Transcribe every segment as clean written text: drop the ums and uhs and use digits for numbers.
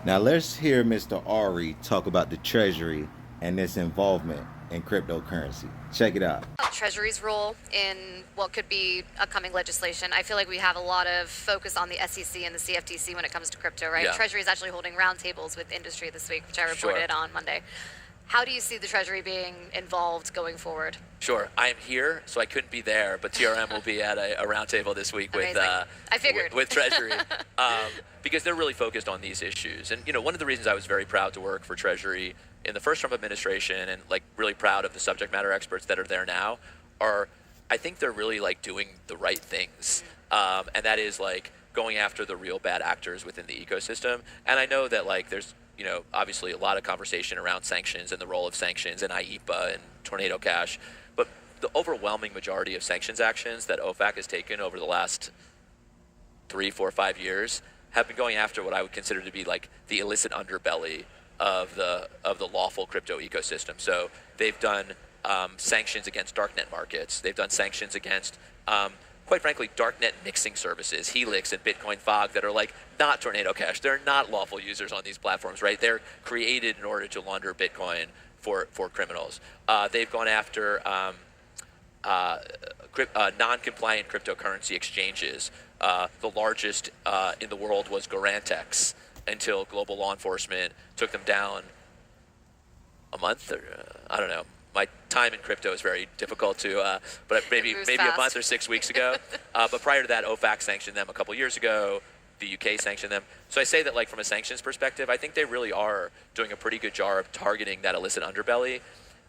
Now let's hear Mr. Ari talk about the Treasury and its involvement in cryptocurrency. Check it out. Treasury's role in what could be upcoming legislation. I feel like we have a lot of focus on the SEC and the CFTC when it comes to crypto, right? Yeah. Treasury is actually holding roundtables with industry this week, which I Sure. reported on Monday. How do you see the Treasury being involved going forward? Sure. I am here, so I couldn't be there, but TRM will be at a roundtable this week with I figured. with Treasury because they're really focused on these issues. And one of the reasons I was very proud to work for Treasury in the first Trump administration, and like really proud of the subject matter experts that are there now, are I think they're really like doing the right things, and that is like going after the real bad actors within the ecosystem. And I know that like there's obviously a lot of conversation around sanctions and the role of sanctions and IEPA and Tornado Cash, but the overwhelming majority of sanctions actions that OFAC has taken over the last 3, 4, 5 years have been going after what I would consider to be like the illicit underbelly of the lawful crypto ecosystem. So they've done sanctions against darknet markets. They've done sanctions against quite frankly, darknet mixing services, Helix and Bitcoin Fog, that are like not Tornado Cash. They're not lawful users on these platforms, right? They're created in order to launder Bitcoin for criminals. They've gone after non-compliant cryptocurrency exchanges. The largest in the world was Garantex until global law enforcement took them down a month, or I don't know. My time in crypto is very difficult to, but maybe a month or 6 weeks ago. But prior to that, OFAC sanctioned them a couple years ago. The UK sanctioned them. So I say that like from a sanctions perspective, I think they really are doing a pretty good job targeting that illicit underbelly.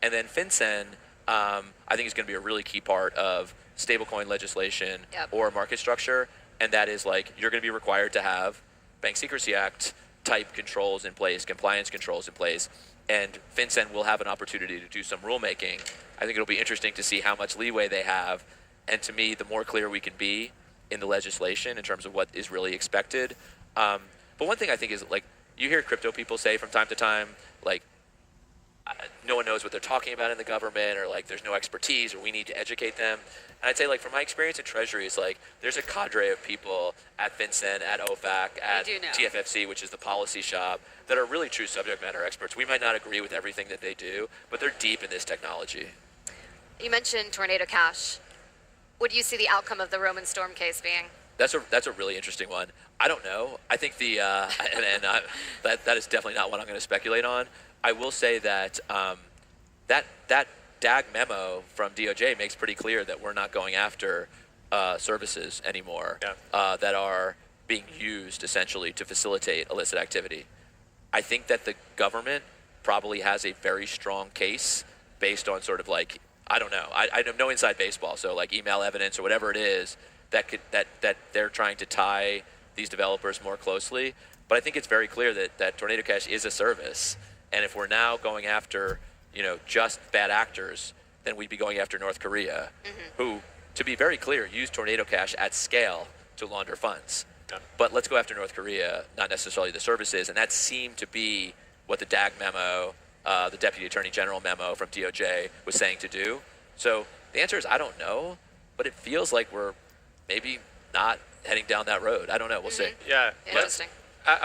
And then FinCEN, I think is going to be a really key part of stablecoin legislation or market structure. And that is like you're going to be required to have Bank Secrecy Act type controls in place, compliance controls in place. And FinCEN will have an opportunity to do some rulemaking. I think it'll be interesting to see how much leeway they have. And to me, the more clear we can be in the legislation in terms of what is really expected. But one thing I think is like you hear crypto people say from time to time, like no one knows what they're talking about in the government, or like there's no expertise, or we need to educate them. And I'd say like from my experience in Treasury, it's like there's a cadre of people at FinCEN, at OFAC, at TFFC, which is the policy shop, that are really true subject matter experts. We might not agree with everything that they do, but they're deep in this technology. You mentioned Tornado Cash. What do you see the outcome of the Roman Storm case being? That's a really interesting one. I don't know. I think that is definitely not what I'm going to speculate on. I will say that that DAG memo from DOJ makes pretty clear that we're not going after services anymore that are being used essentially to facilitate illicit activity. I think that the government probably has a very strong case based on sort of like, I don't know, I have no inside baseball, so like email evidence or whatever it is that they're trying to tie these developers more closely. But I think it's very clear that Tornado Cash is a service. And if we're now going after, just bad actors, then we'd be going after North Korea, who, to be very clear, use Tornado Cash at scale to launder funds. Yeah. But let's go after North Korea, not necessarily the services. And that seemed to be what the DAG memo, the Deputy Attorney General memo from DOJ was saying to do. So the answer is I don't know, but it feels like we're maybe not heading down that road. I don't know. We'll see. Yeah. Interesting. I